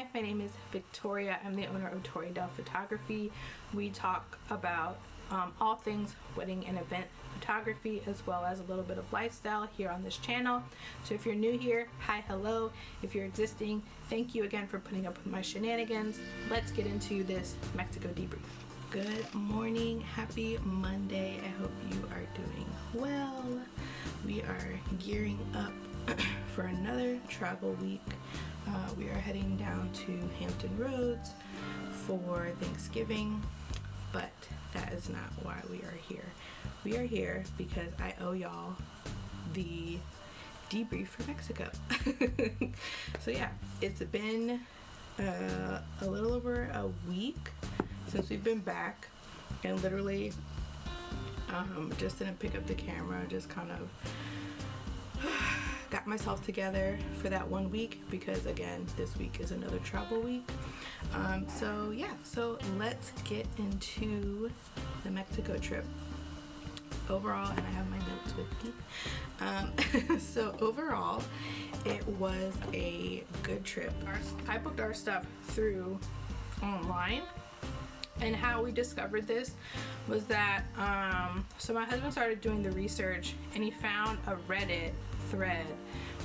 Hi, my name is Victoria. I'm the owner of Tori Del Photography. We talk about all things wedding and event photography, as well as a little bit of lifestyle here on this channel. So if you're new here, hi, hello. If you're existing, thank you again for putting up with my shenanigans. Let's get into this Mexico debrief. Good morning, happy Monday. I hope you are doing well. We are gearing up for another travel week. We are heading down to Hampton Roads for Thanksgiving, but that is not why we are here. We are here because I owe y'all the debrief for Mexico. So yeah, it's been a little over a week since we've been back, and literally just didn't pick up the camera, just kind of got myself together for that 1 week because again, this week is another travel week. So yeah, so let's get into the Mexico trip overall, and I have my notes with me. So overall, it was a good trip. I booked our stuff through online, and how we discovered this was that so my husband started doing the research, and he found a Reddit thread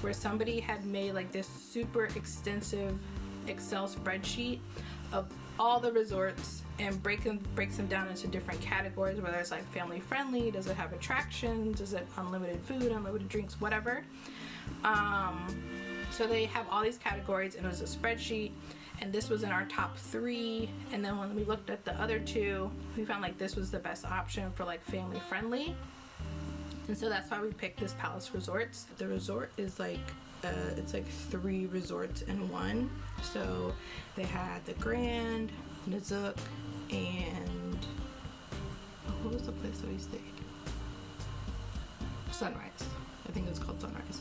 where somebody had made like this super extensive Excel spreadsheet of all the resorts and breaks them down into different categories, whether it's like family friendly, does it have attractions, is it unlimited food, unlimited drinks, whatever. So they have all these categories, and it was a spreadsheet, and this was in our top 3. And then when we looked at the other 2, we found like this was the best option for like family friendly. And so that's why we picked this Palace Resorts. The resort is like, it's like 3 resorts in one. So they had the Grand, Nizuc, and what was the place that we stayed? Sunrise. I think it's called Sunrise.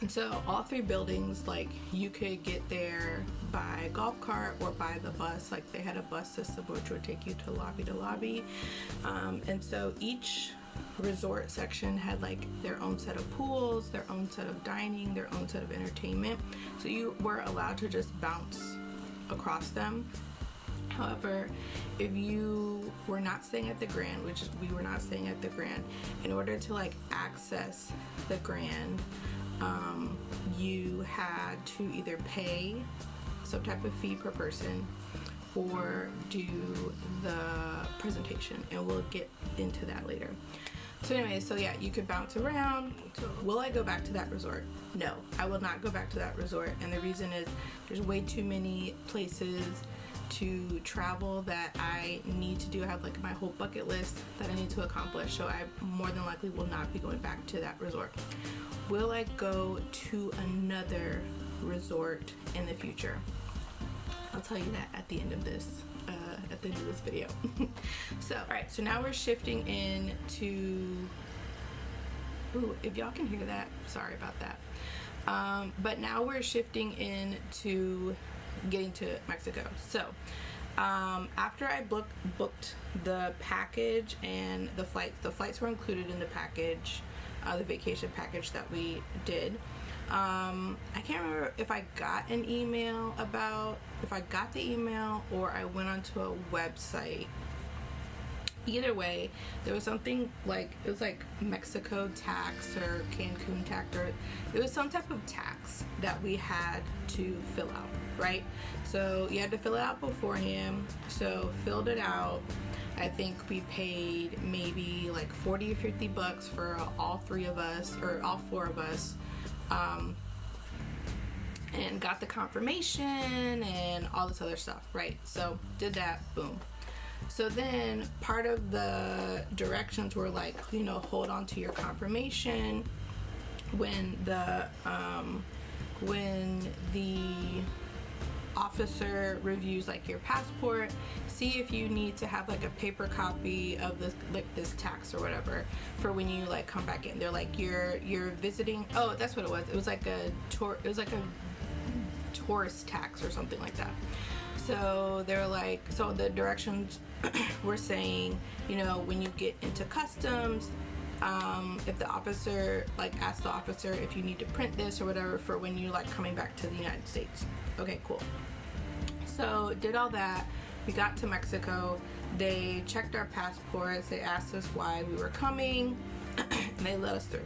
And so all 3 buildings, like you could get there by golf cart or by the bus. Like they had a bus system which would take you to lobby. And so each resort section had like their own set of pools, their own set of dining, their own set of entertainment. So you were allowed to just bounce across them. However, if you were not staying at the Grand, which we were not staying at the Grand, in order to like access the Grand, you had to either pay some type of fee per person or do the presentation, and we'll get into that later. So anyway, so yeah, you could bounce around. Will I go back to that resort? No, I will not go back to that resort, and the reason is there's way too many places to travel that I need to do. I have like my whole bucket list that I need to accomplish, so I more than likely will not be going back to that resort. Will I go to another resort in the future? I'll tell you that at the end of this video. So alright, so now we're shifting into, ooh, if y'all can hear that, sorry about that. But now we're shifting into getting to Mexico. So after I booked the package and the flights were included in the package, the vacation package that we did. I can't remember if I got an email if I got the email or I went onto a website. Either way, there was something like, it was like Mexico tax or Cancun tax, or it was some type of tax that we had to fill out, right? So you had to fill it out beforehand. So filled it out. I think we paid maybe like 40 or 50 bucks for all 3 of us, or all 4 of us, and got the confirmation and all this other stuff, right? So did that, boom. So then part of the directions were like, you know, hold on to your confirmation when the officer reviews like your passport. See if you need to have like a paper copy of this, like this tax or whatever, for when you like come back in. They're like, you're visiting. Oh, that's what it was. It was like a tourist tax or something like that. So they're like, so the directions were saying, you know, when you get into customs, if the officer, like, asked the officer if you need to print this or whatever for when you're, like, coming back to the United States. Okay, cool. So did all that. We got to Mexico. They checked our passports. They asked us why we were coming, and they let us through.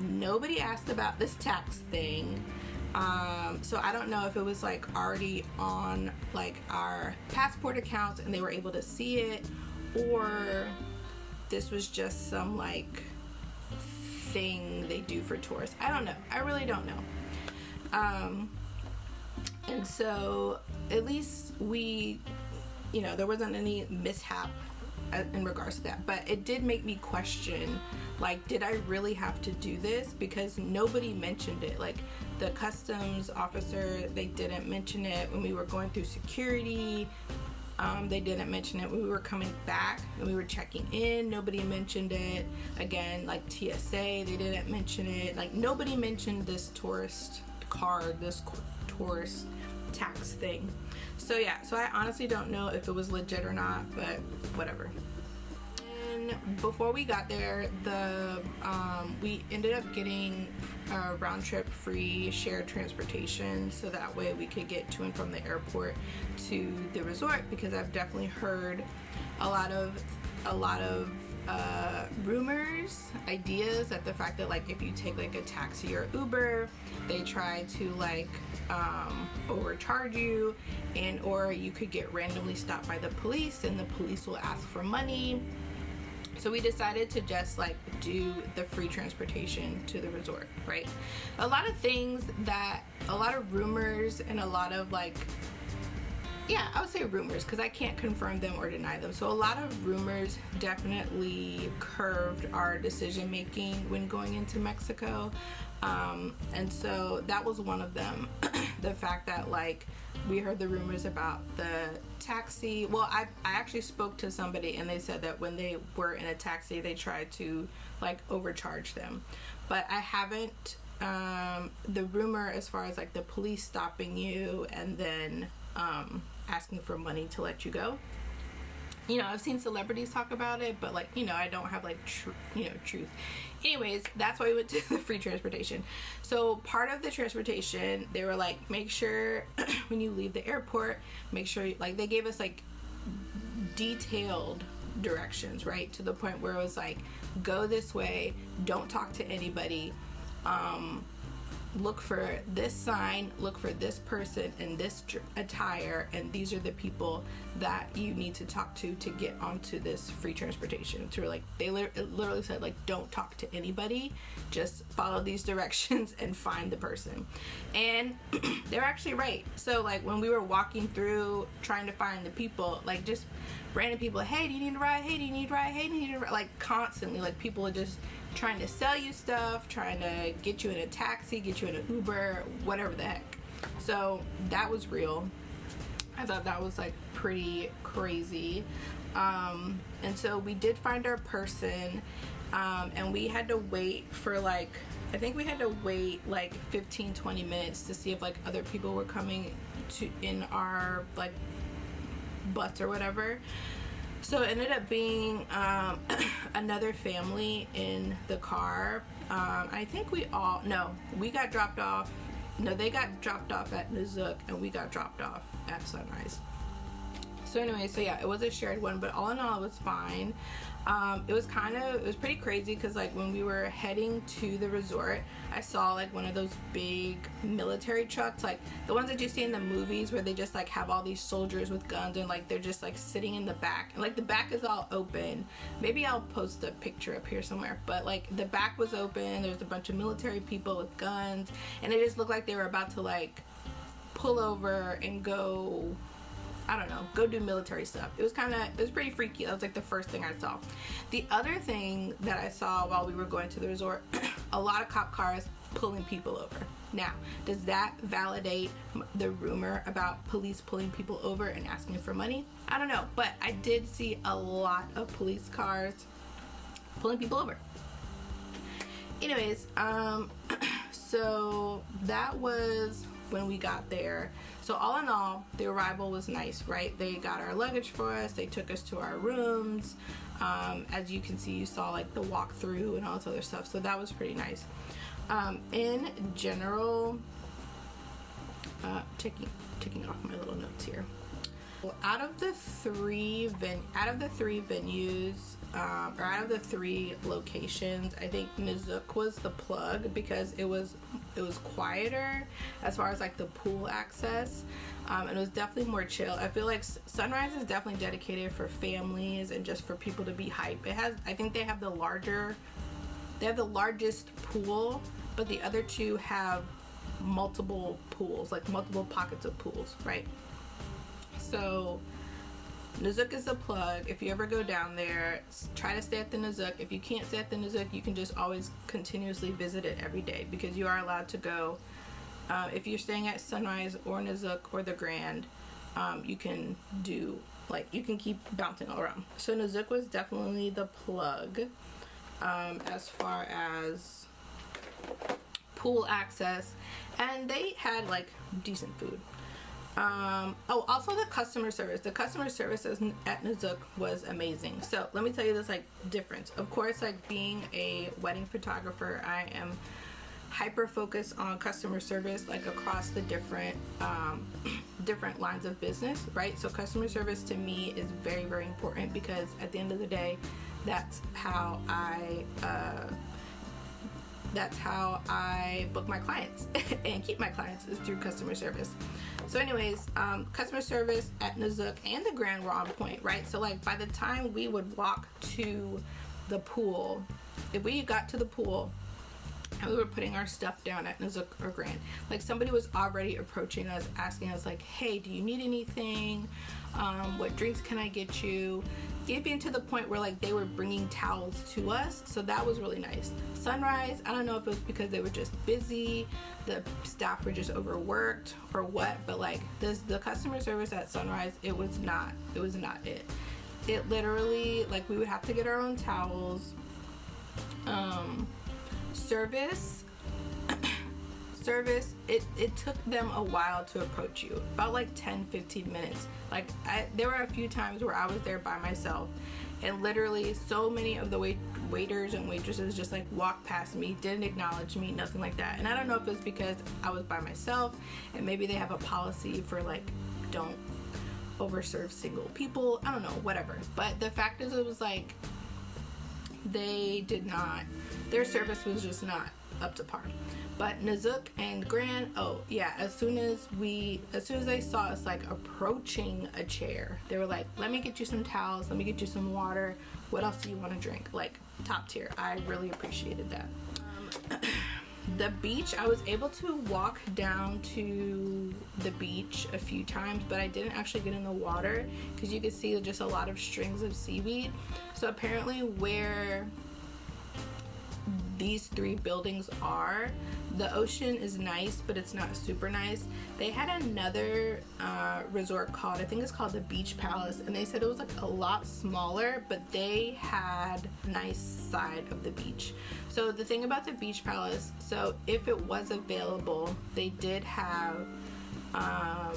Nobody asked about this tax thing. So I don't know if it was like already on like our passport accounts and they were able to see it, or this was just some like thing they do for tourists. I don't know. I really don't know. And so at least we, you know, there wasn't any mishap in regards to that, but it did make me question, like, did I really have to do this? Because nobody mentioned it. Like, the customs officer, they didn't mention it when we were going through security. They didn't mention it when we were coming back and we were checking in. Nobody mentioned it. Again, like TSA, they didn't mention it. Like, nobody mentioned this tourist card, this tourist tax thing. So yeah, so I honestly don't know if it was legit or not, but whatever. And before we got there, we ended up getting a round trip free shared transportation, so that way we could get to and from the airport to the resort, because I've definitely heard a lot of rumors, ideas that the fact that, like, if you take like a taxi or Uber, they try to like overcharge you, and or you could get randomly stopped by the police and the police will ask for money. So we decided to just like do the free transportation to the resort, right? A lot of things that, a lot of rumors and a lot of like, yeah, I would say rumors because I can't confirm them or deny them. So a lot of rumors definitely curved our decision making when going into Mexico. And so that was one of them. The fact that like we heard the rumors about the taxi. Well, I actually spoke to somebody and they said that when they were in a taxi, they tried to like overcharge them. But I haven't, the rumor as far as like the police stopping you and then asking for money to let you go. You know, I've seen celebrities talk about it, but like, you know, I don't have like truth. Anyways, that's why we went to the free transportation. So part of the transportation, they were like, make sure when you leave the airport, make sure, like, they gave us like detailed directions, right? To the point where it was like, go this way, don't talk to anybody, look for this sign, look for this person in this attire, and these are the people that you need to talk to get onto this free transportation. So like, they literally said like, don't talk to anybody, just follow these directions and find the person. And they're actually right. So like when we were walking through trying to find the people, like just random people, hey, do you need a ride? Hey, do you need a ride? Hey, do you need a ride? Like constantly, like people are just trying to sell you stuff, trying to get you in a taxi, get you in an Uber, whatever the heck. So that was real. I thought that was like pretty crazy. And so we did find our person, and we had to wait for like, I think we had to wait like 15-20 minutes to see if like other people were coming to in our like bus or whatever. So it ended up being another family in the car. I think we got dropped off. No, they got dropped off at Nizuc and we got dropped off at Sunrise. So anyway, so yeah, it was a shared one, but all in all, it was fine. It was pretty crazy because like when we were heading to the resort, I saw like one of those big military trucks, like the ones that you see in the movies where they just like have all these soldiers with guns and like they're just like sitting in the back, and like the back is all open. Maybe I'll post a picture up here somewhere, but like the back was open, there's a bunch of military people with guns, and it just looked like they were about to like pull over and go, I don't know, go do military stuff. It was pretty freaky. That was like the first thing I saw. The other thing that I saw while we were going to the resort, a lot of cop cars pulling people over. Now, does that validate the rumor about police pulling people over and asking for money? I don't know, but I did see a lot of police cars pulling people over. Anyways, so that was when we got there. So all in all, the arrival was nice, right? They got our luggage for us, they took us to our rooms. As you can see, you saw like the walkthrough and all this other stuff, so that was pretty nice. In general, taking off my little notes here. Well, out of the three venues, or out of the three locations, I think Nizuc was the plug because it was quieter as far as like the pool access, and it was definitely more chill. I feel like Sunrise is definitely dedicated for families and just for people to be hype. I think they have the largest pool, but the other two have multiple pools, like multiple pockets of pools, right? So Nizuc is the plug. If you ever go down there, try to stay at the Nizuc. If you can't stay at the Nizuc, you can just always continuously visit it every day, because you are allowed to go. If you're staying at Sunrise or Nizuc or the Grand, you can do, like, you can keep bouncing all around. So Nizuc was definitely the plug as far as pool access, and they had like decent food. Oh, also the customer service. The customer service at Nizuc was amazing. So let me tell you this like difference. Of course, like being a wedding photographer, I am hyper focused on customer service, like across the different lines of business, right? So customer service to me is very, very important, because at the end of the day, that's how I book my clients and keep my clients, is through customer service. So anyways, customer service at Nizuc and the Grand were on point, right? So like by the time we would walk to the pool, if we got to the pool and we were putting our stuff down at Nizuc or Grand, like somebody was already approaching us, asking us like, hey, do you need anything? What drinks can I get you? Even to the point where like they were bringing towels to us, so that was really nice. Sunrise, I don't know if it was because they were just busy, the staff were just overworked or what, but like the customer service at Sunrise, it was not it. It literally, like, we would have to get our own towels. Service, it took them a while to approach you, about like 10-15 minutes. Like there were a few times where I was there by myself, and literally so many of the waiters and waitresses just like walked past me, didn't acknowledge me, nothing like that. And I don't know if it's because I was by myself, and maybe they have a policy for like, don't overserve single people, I don't know, whatever. But the fact is, it was like their service was just not up to par. But Nizuc and Grand, oh yeah, as soon as they saw us like approaching a chair, they were like, let me get you some towels, let me get you some water, what else do you want to drink? Like, top tier. I really appreciated that. The beach, I was able to walk down to the beach a few times, but I didn't actually get in the water because you could see just a lot of strings of seaweed. So apparently where these three buildings are, the ocean is nice, but it's not super nice. They had another resort called, I think it's called the Beach Palace, and they said it was like a lot smaller, but they had a nice side of the beach. So the thing about the Beach Palace, so if it was available, they did have, I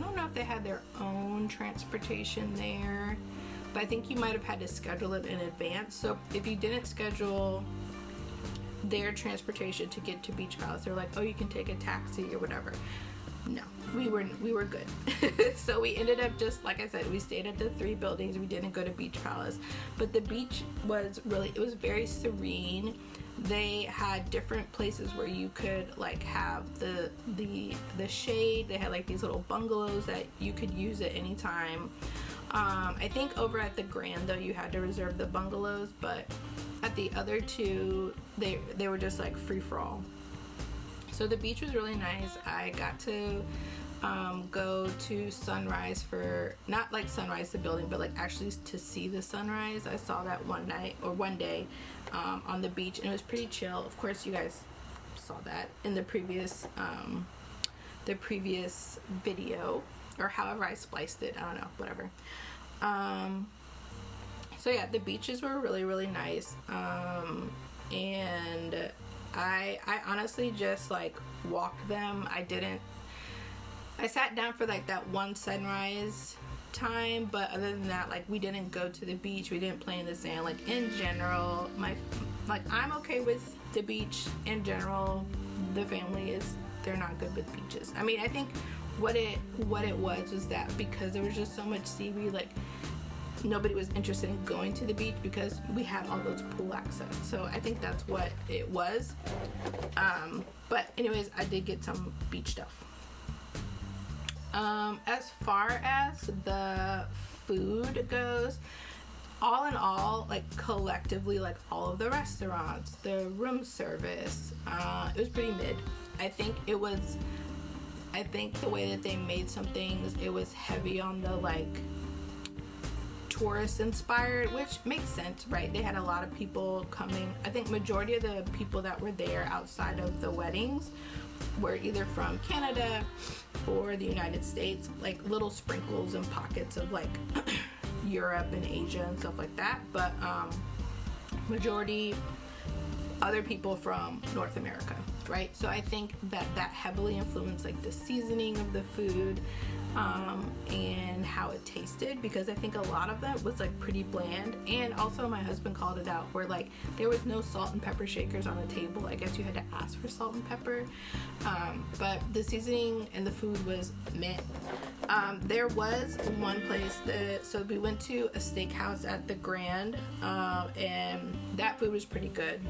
don't know if they had their own transportation there, but I think you might have had to schedule it in advance. So if you didn't schedule their transportation to get to Beach Palace, they're like, oh, you can take a taxi or whatever. No, we were good. So we ended up, just like I said, we stayed at the three buildings. We didn't go to Beach Palace, but the beach was very serene. They had different places where you could like have the shade. They had like these little bungalows that you could use at any time. I think over at the Grand though, you had to reserve the bungalows, but at the other two, they were just like free for all. So the beach was really nice. I got to go to Sunrise for, not like Sunrise the building, but like actually to see the sunrise. I saw that one day on the beach, and it was pretty chill. Of course, you guys saw that in the previous video, or however I spliced it. I don't know, whatever. So yeah, the beaches were really, really nice. And I honestly just like walked them. I sat down for like that one sunrise time, but other than that, like, we didn't go to the beach, we didn't play in the sand. Like, in general, I'm okay with the beach in general. The family they're not good with beaches. I mean, I think what it was that because there was just so much seaweed, like, nobody was interested in going to the beach because we had all those pool access. So I think that's what it was. But anyways, I did get some beach stuff. As far as the food goes, all in all, like, collectively, like, all of the restaurants, the room service, it was pretty mid. I think the way that they made some things, it was heavy on the, like, tourist inspired, which makes sense, right? They had a lot of people coming. I think majority of the people that were there outside of the weddings were either from Canada or the United States, like little sprinkles and pockets of like Europe and Asia and stuff like that, but majority other people from North America, right? So I think that heavily influenced like the seasoning of the food, and how it tasted, because I think a lot of that was like pretty bland. And also my husband called it out where like there was no salt and pepper shakers on the table. I guess you had to ask for salt and pepper, but the seasoning and the food was meh. There was one place so we went to a steakhouse at the Grand, and that food was pretty good.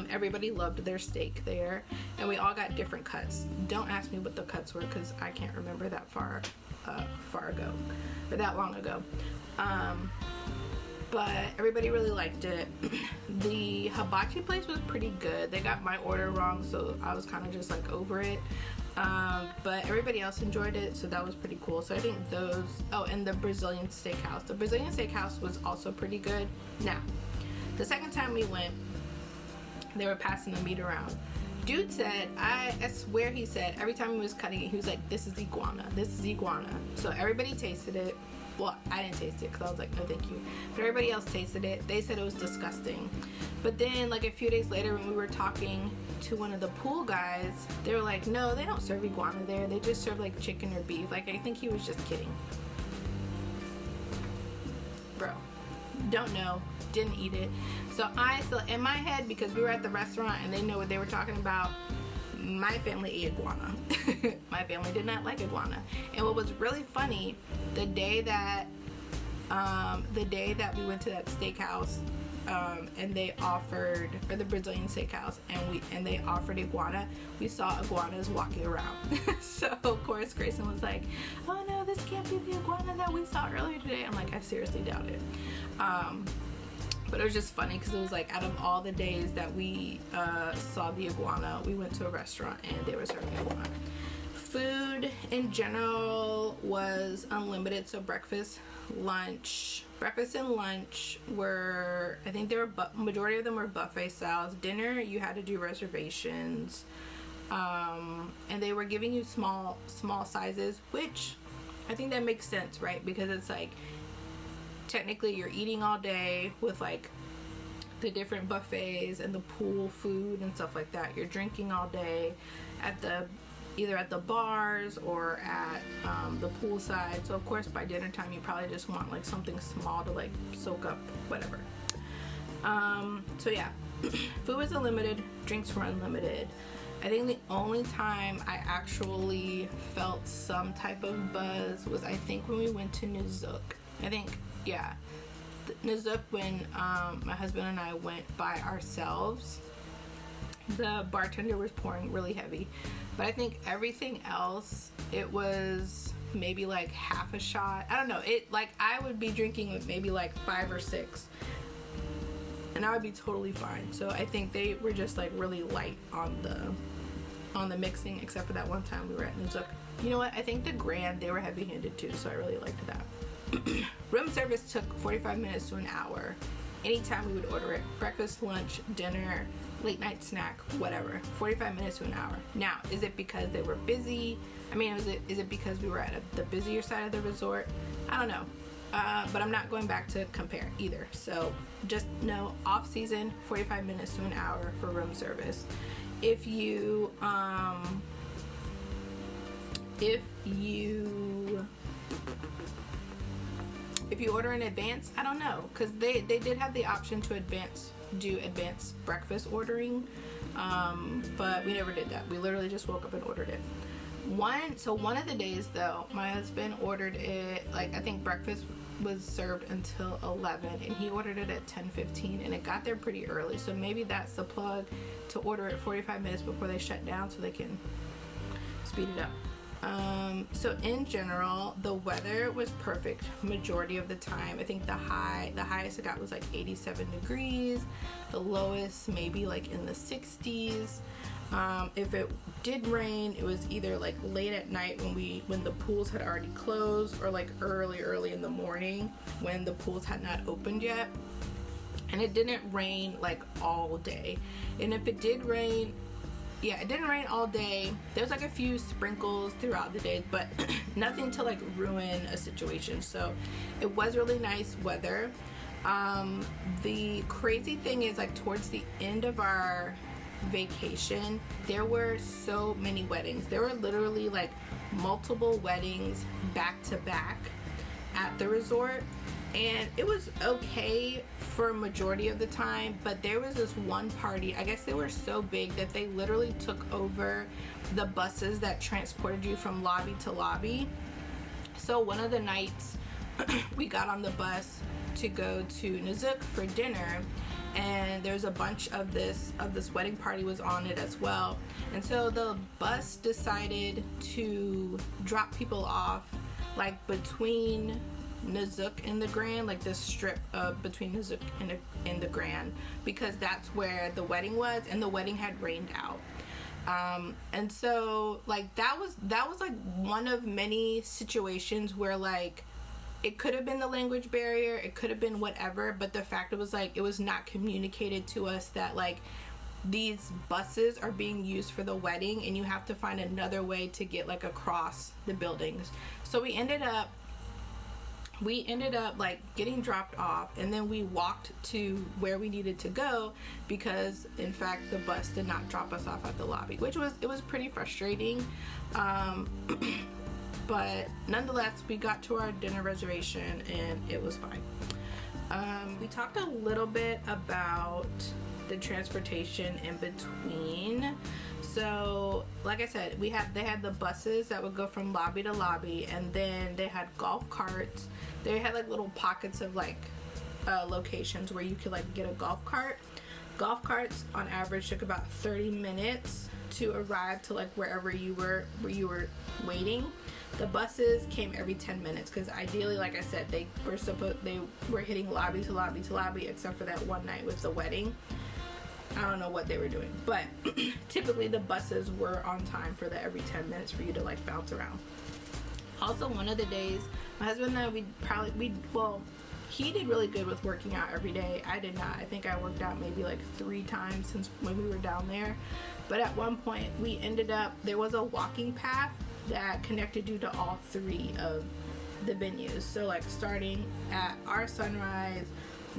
Everybody loved their steak there, and we all got different cuts. Don't ask me what the cuts were because I can't remember that far ago, or that long ago. But everybody really liked it. The hibachi place was pretty good. They got my order wrong, so I was kind of just like over it. But everybody else enjoyed it, so that was pretty cool. So I think those. Oh, and the Brazilian steakhouse. The Brazilian steakhouse was also pretty good. Now, the second time we went, they were passing the meat around. Dude said, I swear he said, every time he was cutting it, he was like, this is iguana, this is iguana. So everybody tasted it. Well, I didn't taste it because I was like, no thank you. But everybody else tasted it. They said it was disgusting. But then like a few days later when we were talking to one of the pool guys, they were like, no, they don't serve iguana there. They just serve like chicken or beef. Like, I think he was just kidding. Bro, don't know. Didn't eat it. So I still, in my head, because we were at the restaurant and they know what they were talking about, my family ate iguana. My family did not like iguana. And what was really funny, the day that we went to that steakhouse, and they offered, or the Brazilian steakhouse, and they offered iguana, we saw iguanas walking around. So of course Grayson was like, oh no, this can't be the iguana that we saw earlier today. I'm like, I seriously doubt it. But it was just funny because it was like, out of all the days that we saw the iguana, we went to a restaurant and they were serving iguana. Food in general was unlimited, so breakfast and lunch were, I think majority of them were buffet styles. Dinner, you had to do reservations, and they were giving you small sizes, which I think that makes sense, right? Because it's like, technically you're eating all day with like the different buffets and the pool food and stuff like that. You're drinking all day either at the bars or at the pool side. So of course by dinner time you probably just want like something small to like soak up whatever. So yeah, food was unlimited, drinks were unlimited. I think the only time I actually felt some type of buzz was, I think, when we went to Nuzuk. I think, yeah, Nuzuk, when my husband and I went by ourselves. The bartender was pouring really heavy, but I think everything else, it was maybe like half a shot. I don't know, it, like, I would be drinking with maybe like 5 or 6 and I would be totally fine. So I think they were just like really light on the mixing, except for that one time we were at Nuzuk. You know what, I think the Grand, they were heavy-handed too, so I really liked that. Room service took 45 minutes to an hour. Anytime we would order it. Breakfast, lunch, dinner, late night snack, whatever. 45 minutes to an hour. Now, is it because they were busy? I mean, is it because we were at the busier side of the resort? I don't know. but I'm not going back to compare either. So just know off season, 45 minutes to an hour for room service. If you order in advance, I don't know, because they did have the option to do advanced breakfast ordering, but we never did that. We literally just woke up and ordered it. One of the days though, my husband ordered it, like, I think breakfast was served until 11 and he ordered it at 10:15, and it got there pretty early, so maybe that's the plug, to order it 45 minutes before they shut down so they can speed it up. So in general, the weather was perfect majority of the time. I think the highest it got was like 87 degrees, the lowest maybe like in the 60s. If it did rain, it was either like late at night when the pools had already closed, or like early in the morning when the pools had not opened yet. And it didn't rain like all day. And if it did rain, yeah, it didn't rain all day. There was like a few sprinkles throughout the day, but nothing to like ruin a situation. So it was really nice weather. The crazy thing is, like, towards the end of our vacation, there were so many weddings. There were literally like multiple weddings back to back at the resort, and it was okay for a majority of the time, but there was this one party, I guess they were so big that they literally took over the buses that transported you from lobby to lobby. So one of the nights we got on the bus to go to Nizook for dinner, and there's a bunch of this wedding party was on it as well. And so the bus decided to drop people off like between Nizook and the Grand, like this strip between Nizook and the Grand, because that's where the wedding was, and the wedding had rained out. And so like that was like one of many situations where like it could have been the language barrier, it could have been whatever, but the fact it was like it was not communicated to us that like these buses are being used for the wedding and you have to find another way to get like across the buildings. So we ended up like getting dropped off, and then we walked to where we needed to go, because in fact the bus did not drop us off at the lobby, which was pretty frustrating. But nonetheless, we got to our dinner reservation and it was fine. We talked a little bit about the transportation in between. So like I said, they had the buses that would go from lobby to lobby, and then they had golf carts. They had like little pockets of like locations where you could like get a golf cart. Golf carts on average took about 30 minutes to arrive to like wherever you were waiting. The buses came every 10 minutes because ideally, like I said, they were hitting lobby to lobby to lobby, except for that one night with the wedding. I don't know what they were doing, but typically the buses were on time for the every 10 minutes for you to like bounce around. Also, one of the days, my husband and I, he did really good with working out every day. I did not. I think I worked out maybe like 3 times since when we were down there. But at one point we ended up, there was a walking path that connected you to all 3 of the venues. So like starting at our Sunrise,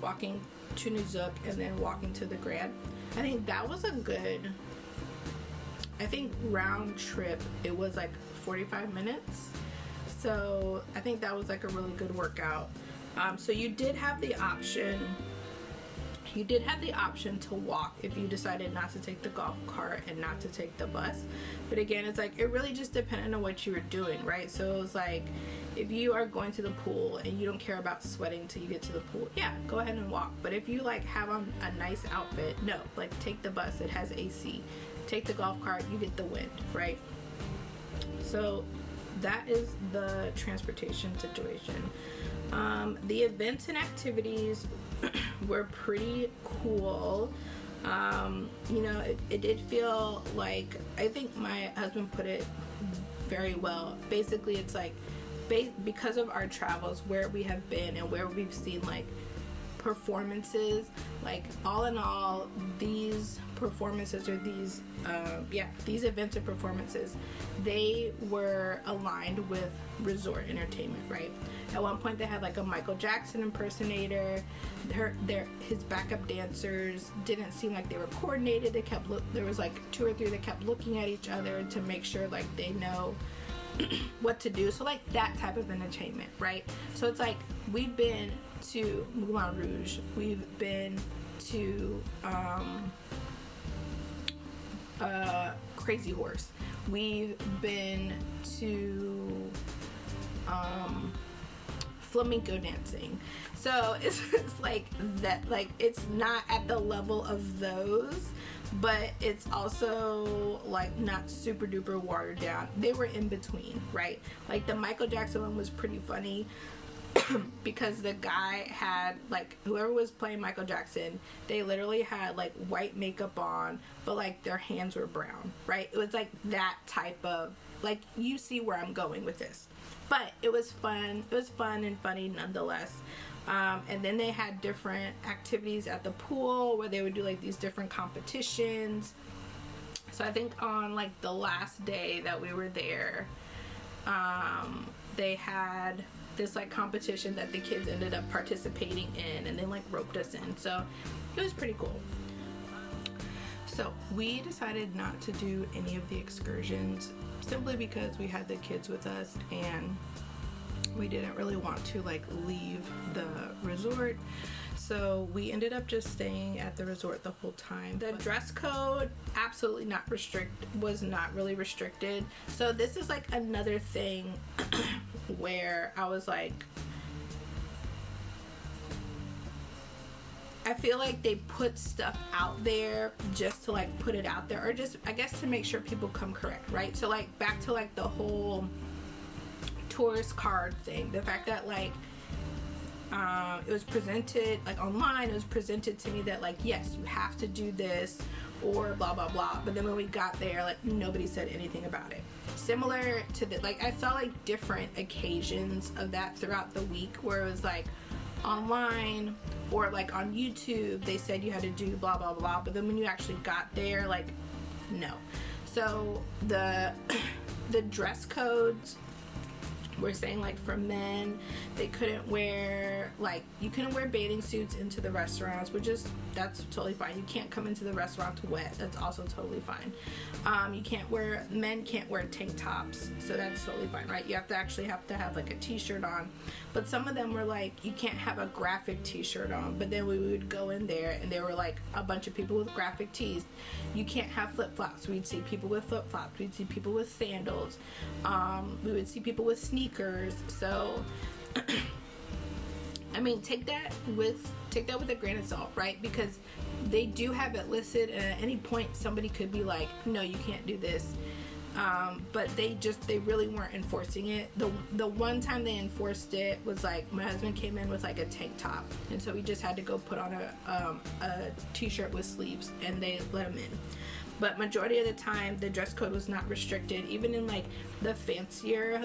walking to Nizook, and then walking to the Grand. I think that was a good, round trip, it was like 45 minutes. So I think that was like a really good workout. So you did have the option to walk if you decided not to take the golf cart and not to take the bus. But again, it's like it really just depended on what you were doing, right? So it was like, if you are going to the pool and you don't care about sweating till you get to the pool, yeah, go ahead and walk. But if you like have on a nice outfit, no, like take the bus, it has AC. Take the golf cart, you get the wind, right? So that is the transportation situation. The events and activities were pretty cool. It did feel like, I think my husband put it very well. Basically, it's like because of our travels, where we have been and where we've seen like performances, like all in all, these performances or these events or performances, they were aligned with resort entertainment, right? At one point they had like a Michael Jackson impersonator. His backup dancers didn't seem like they were coordinated. There was like 2 or 3 that kept looking at each other to make sure like they know what to do. So like that type of entertainment, right? So it's like we've been to Moulin Rouge, we've been to Crazy Horse, we've been to flamenco dancing. So it's like that, like it's not at the level of those, but it's also like not super duper watered down. They were in between, right? Like the Michael Jackson one was pretty funny because the guy had, like, whoever was playing Michael Jackson, they literally had like white makeup on, but like their hands were brown, right? It was like that type of, like, you see where I'm going with this. But it was fun. It was fun and funny nonetheless. And then they had different activities at the pool where they would do like these different competitions. So I think on like the last day that we were there, they had this like competition that the kids ended up participating in, and they like roped us in. So it was pretty cool. So we decided not to do any of the excursions simply because we had the kids with us and we didn't really want to like leave the resort. So we ended up just staying at the resort the whole time. The dress code absolutely was not really restricted. So this is like another thing where I was like, I feel like they put stuff out there just to like put it out there, or just, I guess, to make sure people come correct, right? So like back to like the whole tourist card thing, the fact that like it was presented like online, it was presented to me that like, yes, you have to do this or blah blah blah, but then when we got there, like nobody said anything about it. Similar to the, like, I saw like different occasions of that throughout the week where it was like online or like on YouTube they said you had to do blah blah blah, but then when you actually got there, like, no. So the dress codes were saying like for men they couldn't wear, like, you couldn't wear bathing suits into the restaurants, which is, that's totally fine. You can't come into the restaurants wet, that's also totally fine. Men can't wear tank tops, so that's totally fine, right? You have to have like a t-shirt on. But some of them were like, you can't have a graphic t-shirt on, but then we would go in there and there were like a bunch of people with graphic tees. You can't have flip-flops. We'd see people with flip-flops, we'd see people with sandals, we would see people with sneakers. So I mean, take that with a grain of salt, right? Because they do have it listed, and at any point somebody could be like, no, you can't do this. But they really weren't enforcing it. The one time they enforced it was like my husband came in with like a tank top, and so he just had to go put on a t-shirt with sleeves, and they let him in. But majority of the time the dress code was not restricted. Even in like the fancier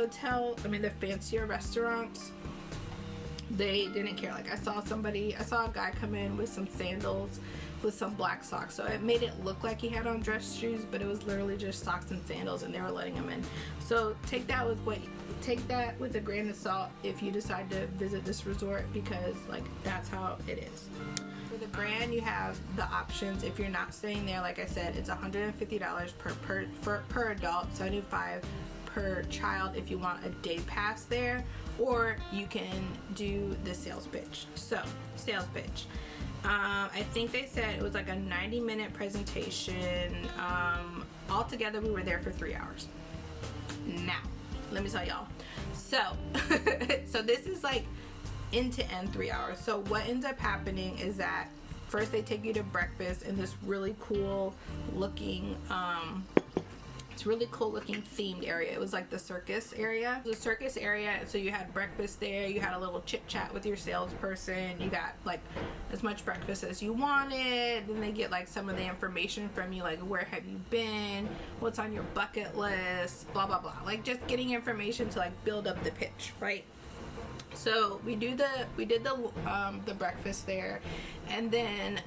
restaurants, they didn't care. Like I saw a guy come in with some sandals with some black socks, so it made it look like he had on dress shoes, but it was literally just socks and sandals, and they were letting him in. So take that with a grain of salt if you decide to visit this resort, because like that's how it is. For the Grand, you have the options. If you're not staying there, like I said, it's $150 per adult, $75 per child if you want a day pass there, or you can do the sales pitch. So, sales pitch. I think they said it was like a 90-minute presentation. Altogether, we were there for 3 hours. Now, let me tell y'all. So, so this is like end to end 3 hours. So what ends up happening is that first they take you to breakfast in this really cool looking themed area. It was like the circus area. So you had breakfast there, you had a little chit chat with your salesperson, you got like as much breakfast as you wanted, then they get like some of the information from you, like where have you been, what's on your bucket list, blah blah blah, like just getting information to like build up the pitch, right? So we did the breakfast there, and then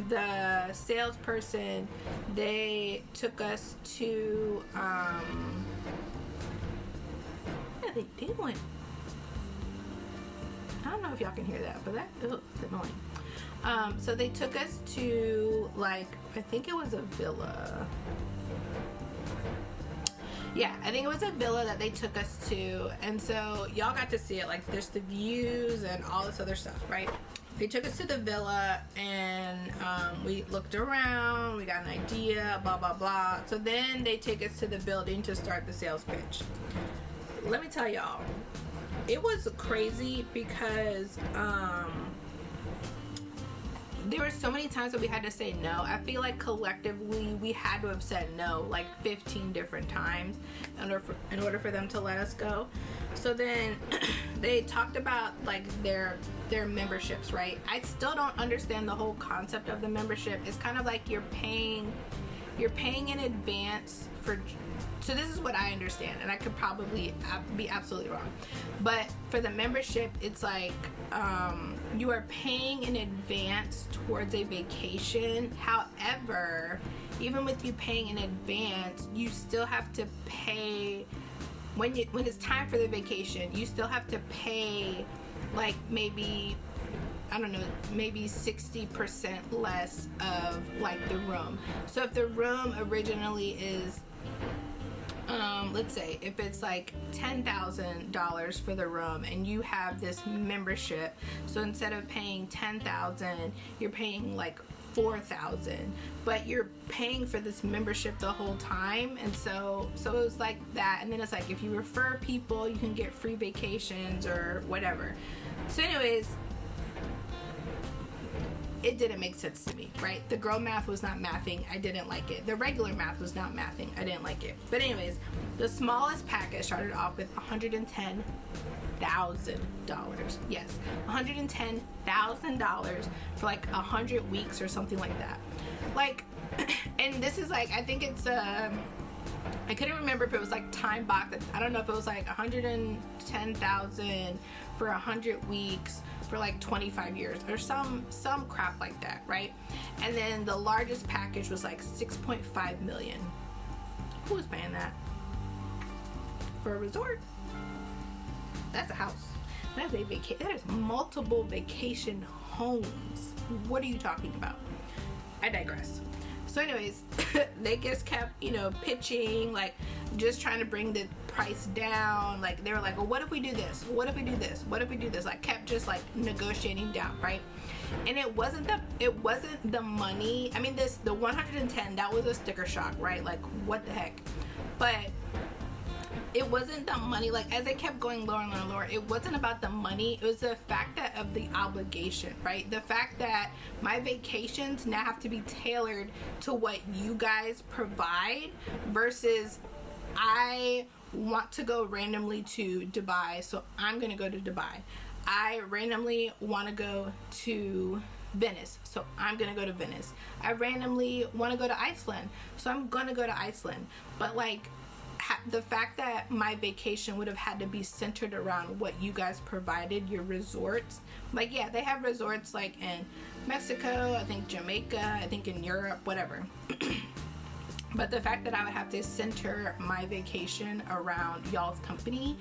the salesperson, they took us to what are they doing? I don't know if y'all can hear that, but it's annoying. So they took us to, like, I think it was a villa. Yeah, I think it was a villa that they took us to, and so y'all got to see it. Like, there's the views and all this other stuff, right? They took us to the villa, and we looked around, we got an idea, blah, blah, blah. So then they take us to the building to start the sales pitch. Let me tell y'all, it was crazy because there were so many times that we had to say no. I feel like collectively we had to have said no like 15 different times in order for them to let us go. So then they talked about like their memberships, right? I still don't understand the whole concept of the membership. It's kind of like you're paying in advance for. So this is what I understand, and I could probably be absolutely wrong, but for the membership, it's like you are paying in advance towards a vacation. However, even with you paying in advance, you still have to pay when it's time for the vacation. You still have to pay like maybe, I don't know, maybe 60% less of like the room. So if the room originally is let's say if it's like $10,000 for the room and you have this membership, so instead of paying $10,000 you're paying like $4,000, but you're paying for this membership the whole time. And so it was like that. And then it's like if you refer people, you can get free vacations or whatever. So anyways, it didn't make sense to me, right? The girl math was not mathing. I didn't like it. The regular math was not mathing. I didn't like it. But anyways, the smallest package started off with $110,000. Yes, $110,000 for like 100 weeks or something like that. Like, and this is like, I think it's I couldn't remember if it was like time box. I don't know if it was like 110,000 for 100 weeks for like 25 years or some crap like that, right? And then the largest package was like 6.5 million. Who was paying that? For a resort? That's a house. That's a vacation. That is multiple vacation homes. What are you talking about? I digress. So anyways, they just kept, pitching, like just trying to bring the price down. Like they were like, well, what if we do this? What if we do this? What if we do this? Like kept just like negotiating down, right? And it wasn't the money. I mean, the 110, that was a sticker shock, right? Like what the heck? But it wasn't the money. Like as it kept going lower and lower and lower, it wasn't about the money. It was the fact that of the obligation, right? The fact that my vacations now have to be tailored to what you guys provide versus I want to go randomly to Dubai, so I'm gonna go to Dubai. I randomly want to go to Venice, so I'm gonna go to Venice. I randomly want to go to Iceland, so I'm gonna go to Iceland. But like the fact that my vacation would have had to be centered around what you guys provided, your resorts. Like, yeah, they have resorts like in Mexico, I think Jamaica, I think in Europe, whatever. But the fact that I would have to center my vacation around y'all's company,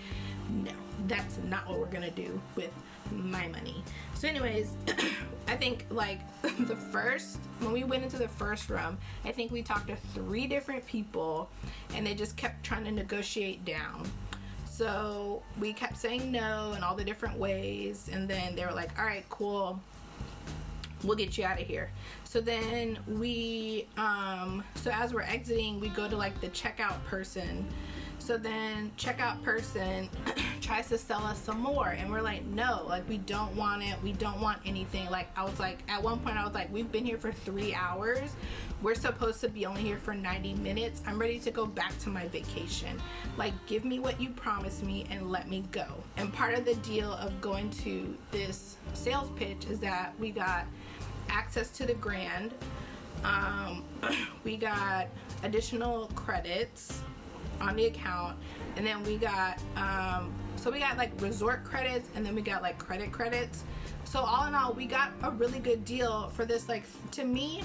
no, that's not what we're gonna do with my money. So anyways, I think like when we went into the first room, I think we talked to 3 different people and they just kept trying to negotiate down. So we kept saying no in all the different ways, and then they were like, all right, cool, we'll get you out of here. So then we so as we're exiting, we go to like the checkout person. So then checkout person tries to sell us some more, and we're like, no, like we don't want it, we don't want anything. Like I was like, at one point I was like, we've been here for 3 hours, we're supposed to be only here for 90 minutes. I'm ready to go back to my vacation. Like give me what you promised me and let me go. And part of the deal of going to this sales pitch is that we got access to the Grand, we got additional credits, on the account, and then we got so we got like resort credits, and then we got like credit credits. So all in all, we got a really good deal for this. Like, to me,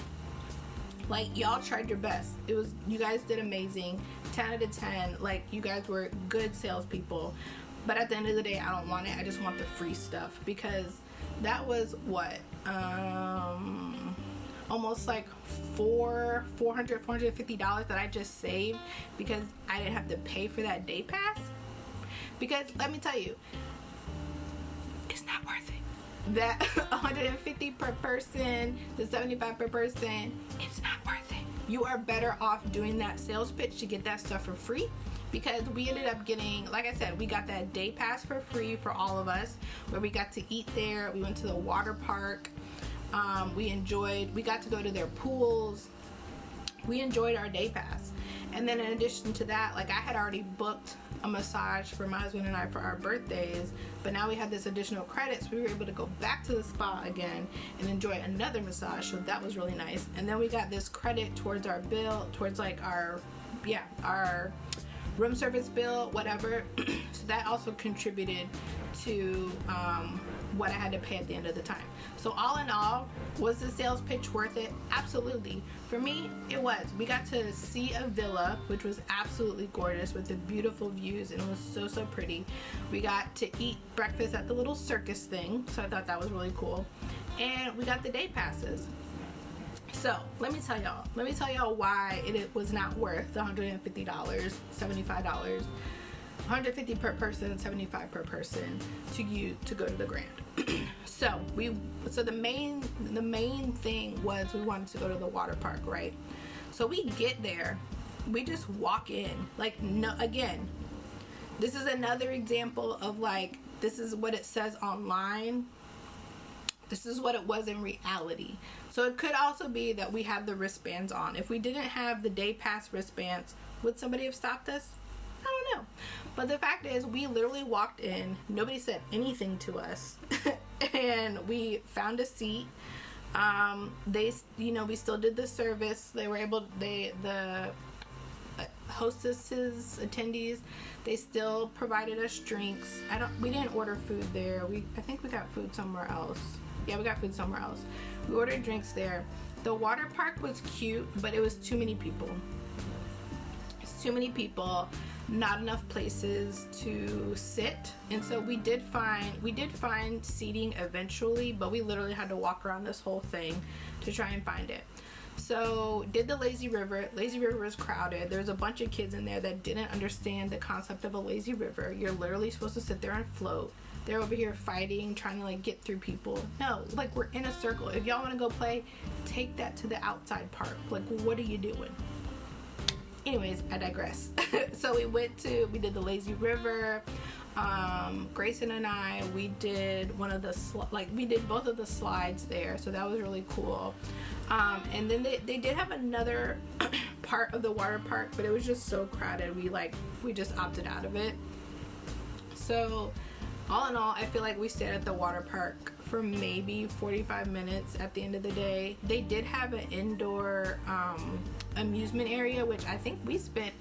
like, y'all tried your best. It was, you guys did amazing. 10 out of 10. Like, you guys were good salespeople. But at the end of the day, I don't want it. I just want the free stuff, because that was what, almost like $450 that I just saved because I didn't have to pay for that day pass. Because let me tell you, it's not worth it. That $150 per person, the $75 per person, it's not worth it. You are better off doing that sales pitch to get that stuff for free, because we ended up getting, like I said, we got that day pass for free for all of us, where we got to eat there. We went to the water park. We got to go to their pools. We enjoyed our day pass. And then in addition to that, like, I had already booked a massage for my husband and I for our birthdays, but now we had this additional credit, so we were able to go back to the spa again and enjoy another massage, so that was really nice. And then we got this credit towards our bill, towards like our room service bill, whatever. So that also contributed to what I had to pay at the end of the time. So all in all, was the sales pitch worth it? Absolutely. For me, it was. We got to see a villa, which was absolutely gorgeous, with the beautiful views, and it was so pretty. We got to eat breakfast at the little circus thing, so I thought that was really cool. And we got the day passes. So let me tell y'all why it was not worth the $150, $75, $150 per person, $75 per person to go to the Grand. So the main thing was we wanted to go to the water park, right? So we get there, we just walk in. Like, no, again, this is another example of, like, this is what it says online. This is what it was in reality. So it could also be that we had the wristbands on. If we didn't have the day pass wristbands, would somebody have stopped us? I don't know. But the fact is, we literally walked in, nobody said anything to us, and we found a seat. We still did the service. The hostesses, attendees, they still provided us drinks. We didn't order food there. I think we got food somewhere else. Yeah, we got food somewhere else. We ordered drinks there. The water park was cute, but it was too many people. It's too many people, not enough places to sit. And so we did find seating eventually, but we literally had to walk around this whole thing to try and find it. So did the lazy river. Lazy river was crowded. There's a bunch of kids in there that didn't understand the concept of a lazy river. You're literally supposed to sit there and float. They're over here fighting, trying to, like, get through people. No, like, we're in a circle. If y'all want to go play, take that to the outside park. Like, what are you doing? Anyways, I digress. So we did the lazy river. Grayson and I, we did we did both of the slides there, so that was really cool. And then they did have another part of the water park, but it was just so crowded, we just opted out of it. So all in all, I feel like we stayed at the water park for maybe 45 minutes at the end of the day. They did have an indoor amusement area, which I think we spent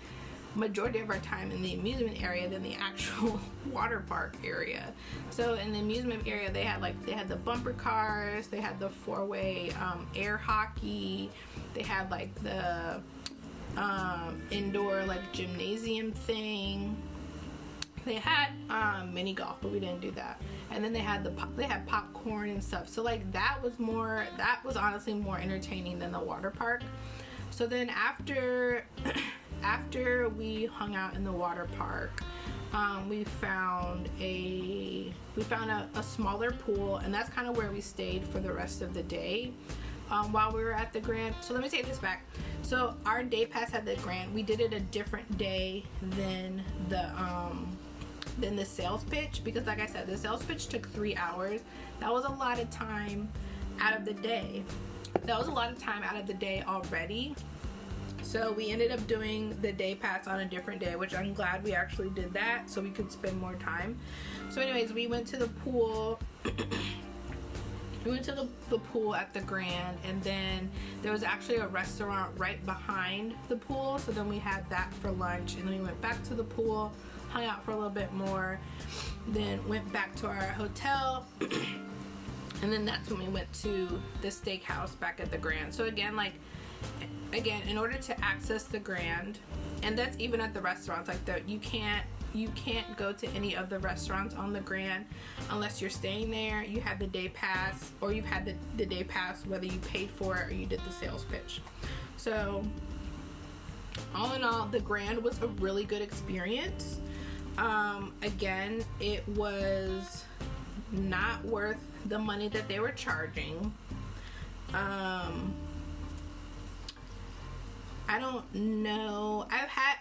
majority of our time in the amusement area than the actual water park area. So in the amusement area, they had the bumper cars, they had the four-way air hockey, they had like the indoor like gymnasium thing. They had mini golf, but we didn't do that. And then they had popcorn and stuff. So like that was honestly more entertaining than the water park. So then after we hung out in the water park, we found a smaller pool, and that's kind of where we stayed for the rest of the day while we were at the Grand. So let me take this back. So our day pass at the Grand, we did it a different day than the sales pitch, because like I said, the sales pitch took 3 hours. That was a lot of time out of the day. Already. So we ended up doing the day pass on a different day, which I'm glad we actually did that so we could spend more time. So anyways, we went to the pool. We went to the pool at the Grand, and then there was actually a restaurant right behind the pool, so then we had that for lunch, and then we went back to the pool, hung out for a little bit more, then went back to our hotel, and then that's when we went to the steakhouse back at the Grand. So again, in order to access the Grand, and that's even at the restaurants, like you can't go to any of the restaurants on the Grand unless you're staying there, you have the day pass, or you've had the day pass whether you paid for it or you did the sales pitch. So all in all, the Grand was a really good experience. Again, it was not worth the money that they were charging. I don't know.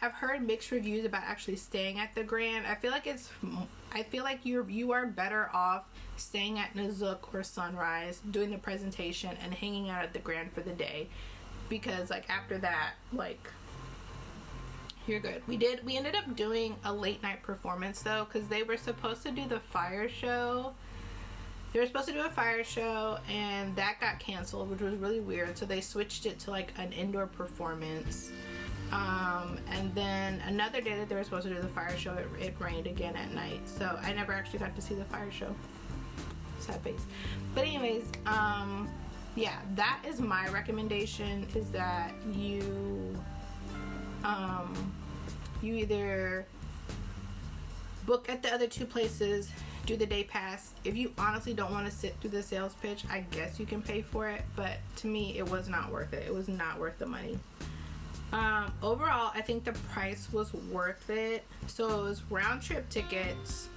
I've heard mixed reviews about actually staying at the Grand. I feel like you are better off staying at Nazook or Sunrise, doing the presentation and hanging out at the Grand for the day, because after that, you're good. We ended up doing a late night performance though, because they were supposed to do the fire show. They were supposed to do a fire show, and that got canceled, which was really weird. So they switched it to an indoor performance. And then another day that they were supposed to do the fire show, it rained again at night. So I never actually got to see the fire show. Sad face. But anyways, yeah, that is my recommendation, is that you either book at the other two places, do the day pass. If you honestly don't want to sit through the sales pitch, I guess you can pay for it, but to me it was not worth it. It was not worth the money. Overall, I think the price was worth it. So it was round trip tickets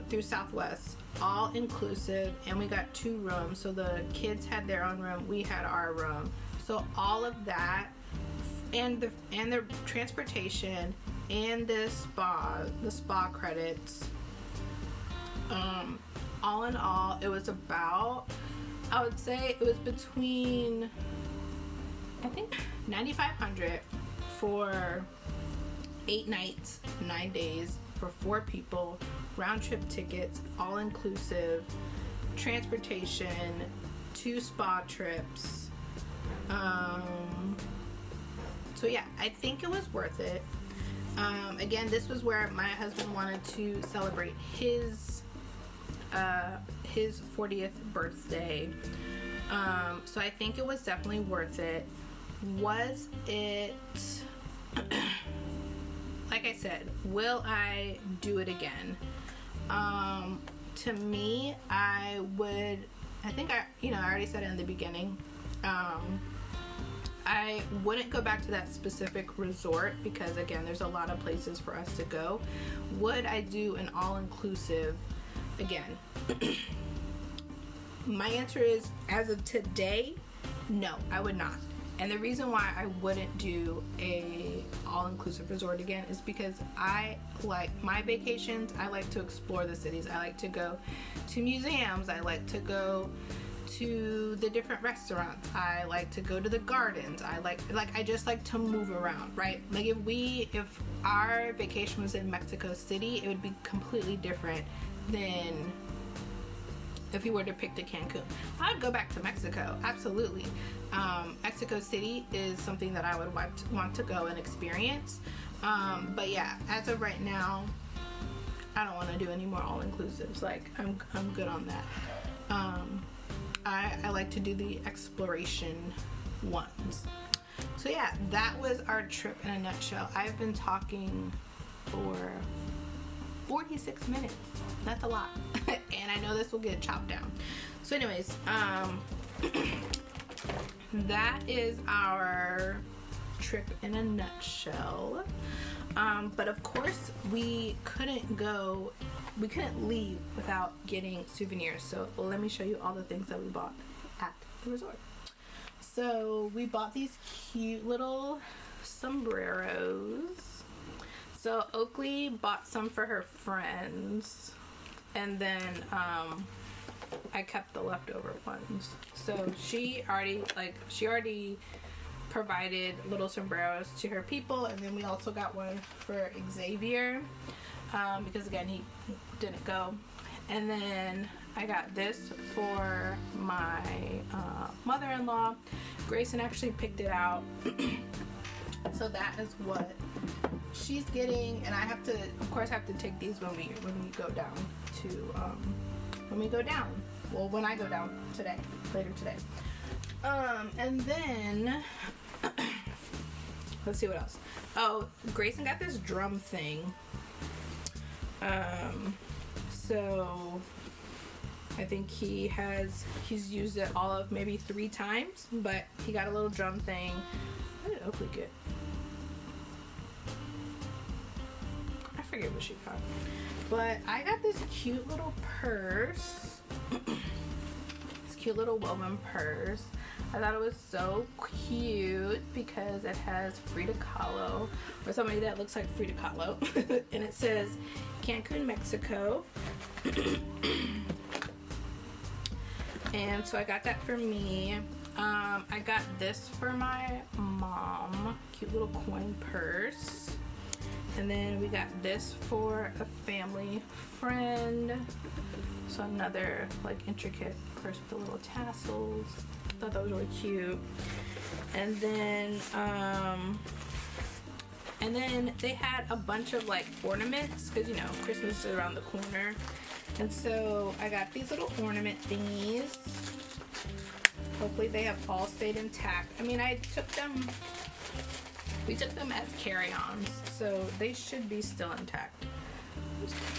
through Southwest, all inclusive, and we got 2 rooms. So the kids had their own room, we had our room. So all of that, and the transportation and the spa credits, all in all, it was about, I would say it was between, I think, $9,500 for 8 nights, 9 days for 4 people, round trip tickets, all inclusive, transportation, 2 spa trips. So yeah, I think it was worth it. Again, this was where my husband wanted to celebrate his 40th birthday. So I think it was definitely worth it. Was it, like I said, will I do it again? To me, I already said it in the beginning. I wouldn't go back to that specific resort because, again, there's a lot of places for us to go. Would I do an all-inclusive again? My answer is, as of today, no, I would not. And the reason why I wouldn't do a all-inclusive resort again is because I like my vacations. I like to explore the cities. I like to go to museums. I like to go to the different restaurants. I like to go to the gardens. I just like to move around, right? If our vacation was in Mexico City, it would be completely different than if you were to pick to Cancun. I'd go back to Mexico, absolutely. Mexico City is something that I would want to go and experience. But yeah, as of right now, I don't want to do any more all-inclusives. I'm good on that. I like to do the exploration ones. So yeah, that was our trip in a nutshell. I've been talking for 46 minutes. That's a lot. And I know this will get chopped down. So anyways, that is our trip in a nutshell. But of course, we couldn't leave without getting souvenirs. So let me show you all the things that we bought at the resort. So we bought these cute little sombreros. So Oakley bought some for her friends, and then I kept the leftover ones. So she already provided little sombreros to her people, and then we also got one for Xavier, because again, he didn't go. And then I got this for my mother-in-law. Grayson actually picked it out. So that is what she's getting, and I have to, of course, have to take these when we go down to when I go down today, later today. And then let's see what else. Oh, Grayson got this drum thing. So I think he's used it all of maybe 3 times, but he got a little drum thing. What did Oakley get? I forget what she got. But I got this cute little purse. This cute little woven purse. I thought it was so cute because it has Frida Kahlo, or somebody that looks like Frida Kahlo. And it says Cancun, Mexico. And so I got that for me. I got this for my mom. Cute little coin purse. And then we got this for a family friend. So another like intricate purse with the little tassels. Thought that was really cute. And then they had a bunch of like ornaments because, you know, Christmas is around the corner. And so I got these little ornament thingies. Hopefully they have all stayed intact. I mean, we took them as carry-ons, so they should be still intact.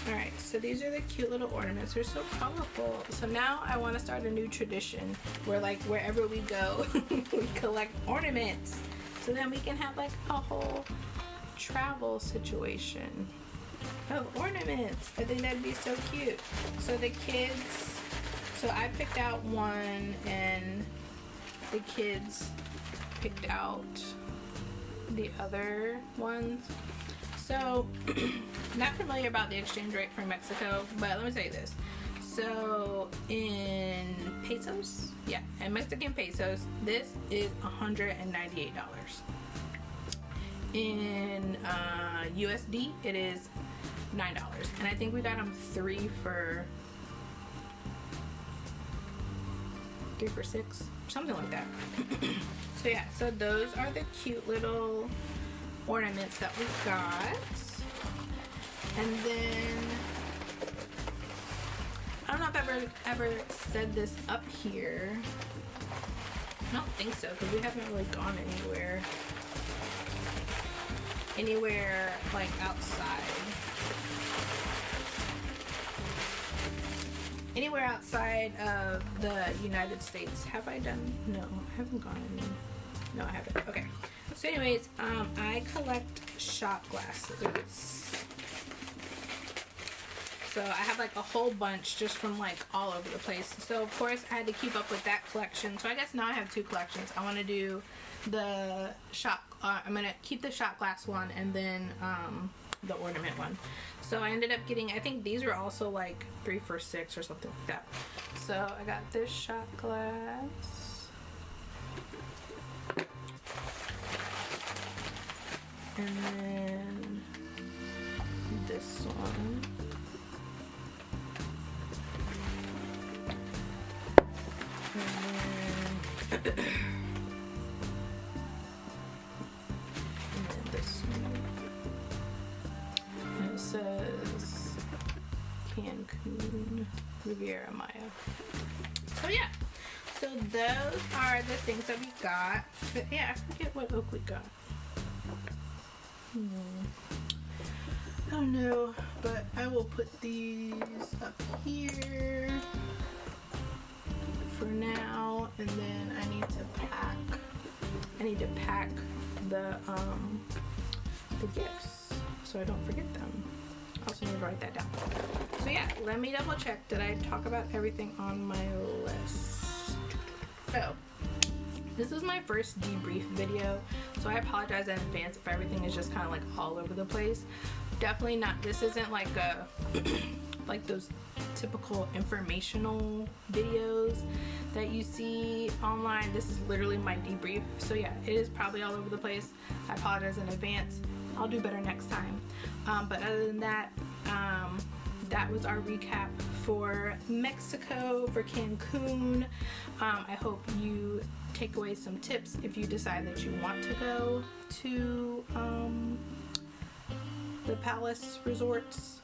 Alright, so these are the cute little ornaments. They're so colorful. So now I want to start a new tradition where, like, wherever we go, we collect ornaments. So then we can have, like, a whole travel situation of ornaments. I think that'd be so cute. So the kids, so I picked out one, and the kids picked out the other ones. So, not familiar about the exchange rate for Mexico, but let me tell you this. So, in pesos, yeah, in Mexican pesos, this is $198. In USD, it is $9. And I think we got them 3 for $6, something like that. So yeah, so those are the cute little ornaments that we got. And then I don't know if I've ever said this up here. I don't think so, because we haven't really gone anywhere like outside. Anywhere outside of the United States. Have I done? No, I haven't gone any. No, I haven't. Okay. So anyways, I collect shot glasses. So I have like a whole bunch just from like all over the place. So of course I had to keep up with that collection. So I guess now I have 2 collections. I want to do the shot, I'm going to keep the shot glass one and then the ornament one. So I ended up getting, I think these were also like 3 for $6 or something like that. So I got this shot glass. And then this one. And then this one. And it says Cancun, Riviera Maya. So yeah. So those are the things that we got. But yeah, I forget what Oakley got. I don't know, but I will put these up here for now, and then I need to pack the gifts so I don't forget them. I also need to write that down. So yeah, let me double check. Did I talk about everything on my list? Oh. This is my first debrief video, so I apologize in advance if everything is just kind of like all over the place. Definitely not, this isn't like a like those typical informational videos that you see online. This is literally my debrief. So yeah, it is probably all over the place. I apologize in advance. I'll do better next time. But other than that, that was our recap for Mexico, for Cancun. I hope you take away some tips if you decide that you want to go to the Palace Resorts.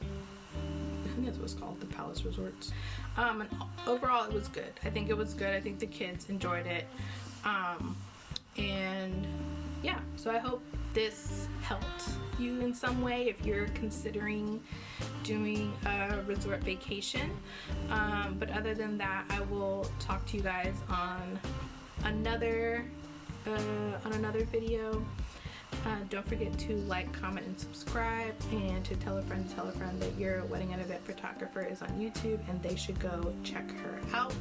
I think that's what it's called, the Palace Resorts. And overall, it was good. I think it was good. I think the kids enjoyed it. And yeah, so I hope this helped you in some way if you're considering doing a resort vacation. But other than that, I will talk to you guys on another video. Don't forget to like, comment, and subscribe, and to tell a friend that your wedding and event photographer is on YouTube and they should go check her out.